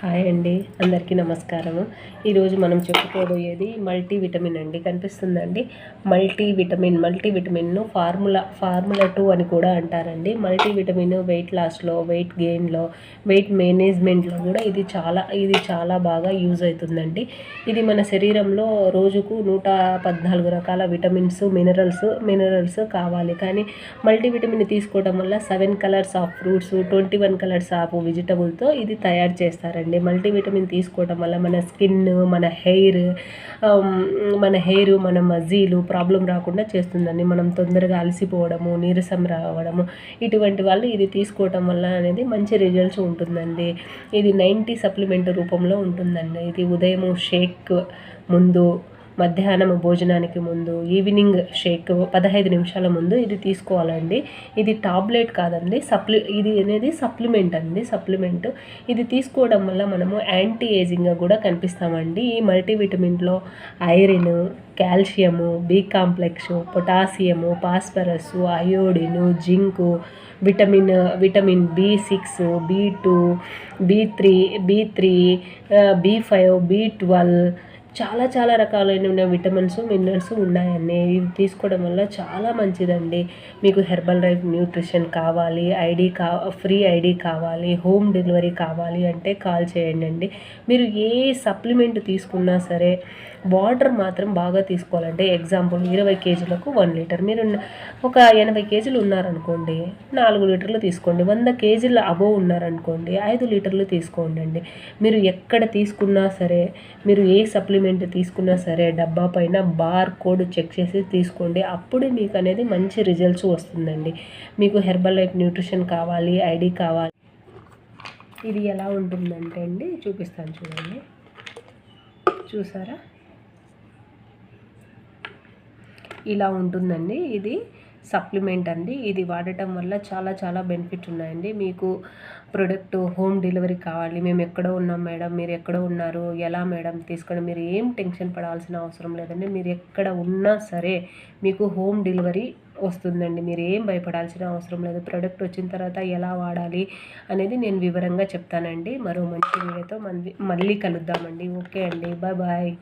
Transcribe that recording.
Hi అండి, అందరికీ నమస్కారము. ఈరోజు మనం చెప్పుకోబోయేది మల్టీవిటమిన్ అండి. కనిపిస్తుందండి, మల్టీవిటమిన్ను ఫార్ములా 2 అని కూడా అంటారండి. మల్టీవిటమిన్ వెయిట్ లాస్లో, వెయిట్ గెయిన్లో, వెయిట్ మేనేజ్మెంట్లో కూడా ఇది చాలా బాగా యూజ్ అవుతుందండి. ఇది మన శరీరంలో రోజుకు 114 రకాల విటమిన్స్, మినరల్స్ కావాలి. కానీ మల్టీవిటమిన్ తీసుకోవడం వల్ల 7 colours of fruits, 21 colours of వెజిటబుల్తో ఇది తయారు చేస్తారండి. మల్టీవిటమిన్ తీసుకోవడం వల్ల మన స్కిన్, మన మజీలు ప్రాబ్లం రాకుండా చేస్తుందండి. మనం తొందరగా అలసిపోవడము, నీరసం రావడము, ఇటువంటి వాళ్ళు ఇది తీసుకోవడం వల్ల అనేది మంచి రిజల్ట్స్ ఉంటుందండి. ఇది 90 సప్లిమెంట్ రూపంలో ఉంటుందండి. ఇది ఉదయం షేక్ ముందు, మధ్యాహ్నం భోజనానికి ముందు, ఈవినింగ్ షేక్ 15 నిమిషాల ముందు ఇది తీసుకోవాలండి. ఇది టాబ్లెట్ కాదండి, ఇది అనేది సప్లిమెంట్. ఇది తీసుకోవడం వల్ల మనము యాంటీ ఏజింగ్గా కూడా కనిపిస్తామండి. ఈ మల్టీవిటమిన్లో iron, calcium, B complex, potassium, phosphorus, iodine, zinc, vitamin B6, B2, B3, B5, B12 చాలా రకాలైన విటమిన్స్, మినరల్స్ ఉన్నాయండి. ఇది తీసుకోవడం వల్ల చాలా మంచిదండి. మీకు హెర్బల్ లైఫ్ న్యూట్రిషన్ కావాలి, ఫ్రీ ఐడి కావాలి, హోమ్ డెలివరీ కావాలి అంటే కాల్ చేయండి. మీరు ఏ సప్లిమెంట్ తీసుకున్నా సరే వాటర్ మాత్రం బాగా తీసుకోవాలంటే, ఎగ్జాంపుల్ 20 కేజీలకు 1 లీటర్. మీరు ఒక 80 కేజీలు ఉన్నారనుకోండి, 4 లీటర్లు తీసుకోండి. 100 కేజీల అబోవ్ ఉన్నారనుకోండి, 5 లీటర్లు తీసుకోండి. మీరు ఎక్కడ తీసుకున్నా సరే, మీరు ఏ సప్లిమెంట్ తీసుకున్నా సరే డబ్బా పైన బార్ కోడ్ చెక్ చేసి తీసుకోండి. అప్పుడే మీకు అనేది మంచి రిజల్ట్స్ వస్తుందండి. మీకు హెర్బల్ లైఫ్ న్యూట్రిషన్ కావాలి, ఐడి కావాలి. ఇది ఎలా ఉంటుందంటే అండి, చూపిస్తాను చూడండి. చూసారా, ఇలా ఉంటుందండి. ఇది సప్లిమెంట్ అండి. ఇది వాడటం వల్ల చాలా బెనిఫిట్ ఉన్నాయండి. మీకు ప్రొడక్ట్ హోమ్ డెలివరీ కావాలి, మేము ఎక్కడో ఉన్నాం మేడం, మీరు ఎక్కడో ఉన్నారు, ఎలా మేడం తీసుకోండి, మీరు ఏం టెన్షన్ పడాల్సిన అవసరం లేదండి. మీరు ఎక్కడ ఉన్నా సరే మీకు హోమ్ డెలివరీ వస్తుందండి. మీరు ఏం భయపడాల్సిన అవసరం లేదు. ప్రొడక్ట్ వచ్చిన తర్వాత ఎలా వాడాలి అనేది నేను వివరంగా చెప్తానండి. మరో మంచి వీడియోతో మళ్ళీ కలుద్దామండి. ఓకే అండి, బాయ్.